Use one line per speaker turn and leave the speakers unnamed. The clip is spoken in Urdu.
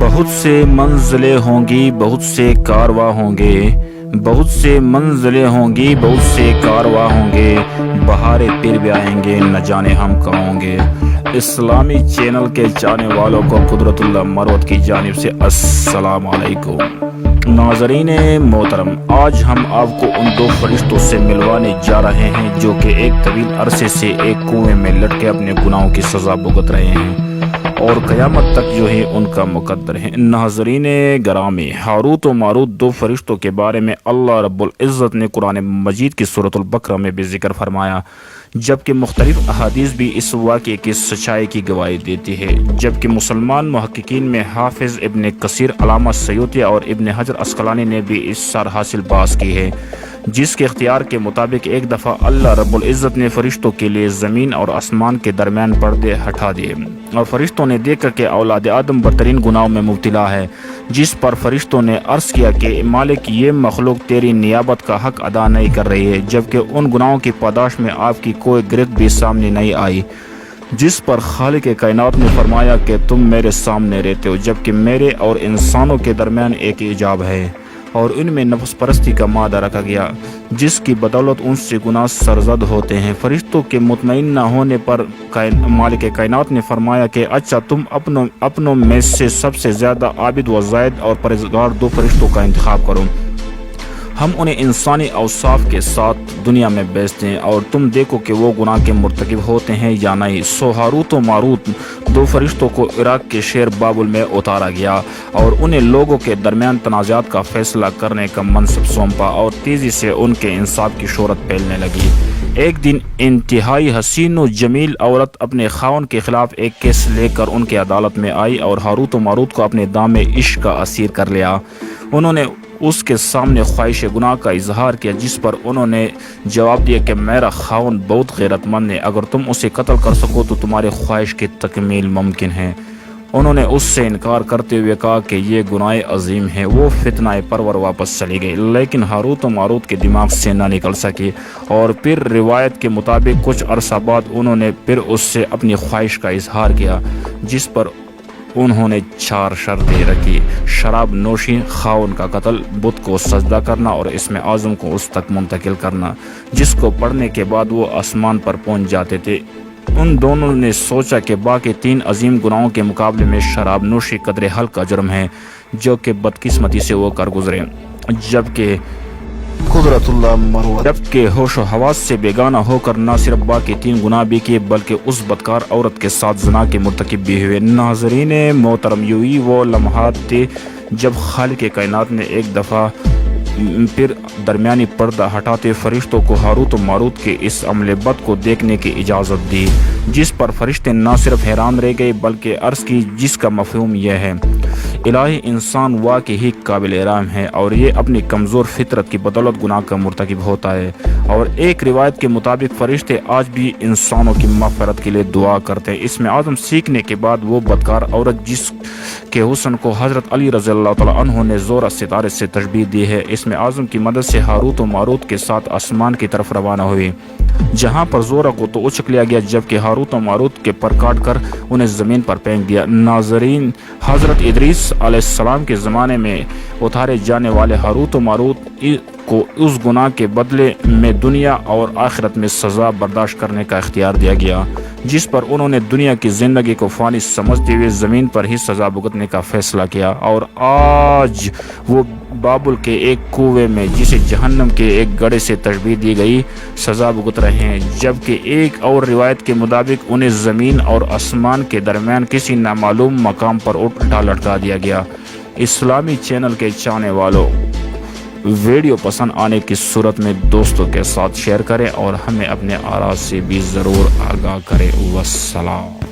بہت سے منزلیں ہوں گی، بہت سے کارواں ہوں گے، بہت سے منزلیں ہوں گی، بہت سے کارواں ہوں گے، بہارے پھر بھی آئیں گے، نہ جانے ہم کب ہوں گے۔ اسلامی چینل کے چاہنے والوں کو قدرت اللہ مروت کی جانب سے السلام علیکم۔ ناظرین محترم، آج ہم آپ کو ان دو فرشتوں سے ملوانے جا رہے ہیں جو کہ ایک طویل عرصے سے ایک کنویں میں لٹکے اپنے گناہوں کی سزا بھگت رہے ہیں اور قیامت تک جو ہے ان کا مقدر ہے۔ ناظرین گرامی، ہاروت و ماروت دو فرشتوں کے بارے میں اللہ رب العزت نے قرآن مجید کی سورۃ البقرہ میں بھی ذکر فرمایا، جبکہ مختلف احادیث بھی اس واقعے کی سچائی کی گواہی دیتی ہے۔ جبکہ مسلمان محققین میں حافظ ابن کثیر، علامہ سیوطی اور ابن حجر عسقلانی نے بھی اس سر حاصل بحث کی ہے، جس کے اختیار کے مطابق ایک دفعہ اللہ رب العزت نے فرشتوں کے لیے زمین اور آسمان کے درمیان پردے ہٹا دیے اور فرشتوں نے دیکھا کہ اولاد آدم بدترین گناہوں میں مبتلا ہے، جس پر فرشتوں نے عرض کیا کہ مالک، یہ مخلوق تیری نیابت کا حق ادا نہیں کر رہی ہے، جبکہ ان گناہوں کی پاداش میں آپ کی کوئی گرفت بھی سامنے نہیں آئی۔ جس پر خالق کائنات نے فرمایا کہ تم میرے سامنے رہتے ہو، جبکہ میرے اور انسانوں کے درمیان ایک حجاب ہے اور ان میں نفس پرستی کا مادہ رکھا گیا، جس کی بدولت ان سے گناہ سرزد ہوتے ہیں۔ فرشتوں کے مطمئن نہ ہونے پر مالک کائنات نے فرمایا کہ اچھا، تم اپنوں میں سے سب سے زیادہ عابد و زاہد اور پرہیزگار دو فرشتوں کا انتخاب کرو، ہم انہیں انسانی اوصاف کے ساتھ دنیا میں بھیجتے ہیں اور تم دیکھو کہ وہ گناہ کے مرتکب ہوتے ہیں یا نہیں۔ سو ہاروت و ماروت دو فرشتوں کو عراق کے شہر بابل میں اتارا گیا اور انہیں لوگوں کے درمیان تنازعات کا فیصلہ کرنے کا منصب سونپا اور تیزی سے ان کے انصاف کی شہرت پھیلنے لگی۔ ایک دن انتہائی حسین و جمیل عورت اپنے خاوند کے خلاف ایک کیس لے کر ان کی عدالت میں آئی اور ہاروت و ماروت کو اپنے دام عشق کا اسیر کر لیا۔ انہوں نے اس کے سامنے خواہش گناہ کا اظہار کیا، جس پر انہوں نے جواب دیا کہ میرا خاوند بہت غیرت مند ہے، اگر تم اسے قتل کر سکو تو تمہاری خواہش کی تکمیل ممکن ہے۔ انہوں نے اس سے انکار کرتے ہوئے کہا کہ یہ گناہ عظیم ہے۔ وہ فتنہ پرور واپس چلی گئی، لیکن ہاروت و ماروت کے دماغ سے نہ نکل سکی اور پھر روایت کے مطابق کچھ عرصہ بعد انہوں نے پھر اس سے اپنی خواہش کا اظہار کیا، جس پر انہوں نے 4 شرطیں رکھی: شراب نوشی، خاوند کا قتل، بت کو سجدہ کرنا اور اسم اعظم کو اس تک منتقل کرنا جس کو پڑھنے کے بعد وہ آسمان پر پہنچ جاتے تھے۔ ان دونوں نے سوچا کہ باقی 3 عظیم گناہوں کے مقابلے میں شراب نوشی قدر ہلکا جرم ہے جو کہ بدقسمتی سے وہ کر گزرے، جبکہ قدرت اللہ مروت جبکہ ہوش و حواس سے بیگانہ ہو کر نہ صرف باقی 3 گناہ بھی کیے بلکہ اس بدکار عورت کے ساتھ زنا کے مرتکب بھی ہوئے۔ ناظرین محترم، یوہی وہ لمحات تھے جب خالق کائنات نے ایک دفعہ پھر درمیانی پردہ ہٹاتے فرشتوں کو ہاروت و ماروت کے اس عمل بد کو دیکھنے کی اجازت دی، جس پر فرشتے نہ صرف حیران رہ گئے بلکہ عرض کی، جس کا مفہوم یہ ہے: الہی، انسان واقعی قابل احترام ہے اور یہ اپنی کمزور فطرت کی بدولت گناہ کا مرتکب ہوتا ہے۔ اور ایک روایت کے مطابق فرشتے آج بھی انسانوں کی مغفرت کے لیے دعا کرتے ہیں۔ اس میں اعظم سیکھنے کے بعد وہ بدکار عورت جس کے حسن کو حضرت علی رضی اللہ تعالیٰ عنہ نے زورہ ستارے سے تشبیہ دی ہے، اس میں اعظم کی مدد سے ہاروت و ماروت کے ساتھ آسمان کی طرف روانہ ہوئی، جہاں پر زورہ کو تو اچک لیا گیا جبکہ ہاروت و ماروت کے پر کاٹ کر انہیں زمین پر پھینک دیا۔ ناظرین، حضرت ادریس علیہ السلام کے زمانے میں اتارے جانے والے ہاروت و ماروت کو اس گناہ کے بدلے میں دنیا اور آخرت میں سزا برداشت کرنے کا اختیار دیا گیا، جس پر انہوں نے دنیا کی زندگی کو فانی سمجھتے ہوئے زمین پر ہی سزا بھگتنے کا فیصلہ کیا اور آج وہ بابل کے ایک کنویں میں، جسے جہنم کے ایک گڑھے سے تشبیہ دی گئی، سزا بھگت رہے ہیں۔ جبکہ ایک اور روایت کے مطابق انہیں زمین اور آسمان کے درمیان کسی نامعلوم مقام پر الٹا لٹکا دیا گیا۔ اسلامی چینل کے چاہنے والوں، ویڈیو پسند آنے کی صورت میں دوستوں کے ساتھ شیئر کریں اور ہمیں اپنے آراء سے بھی ضرور آگاہ کریں۔ والسلام۔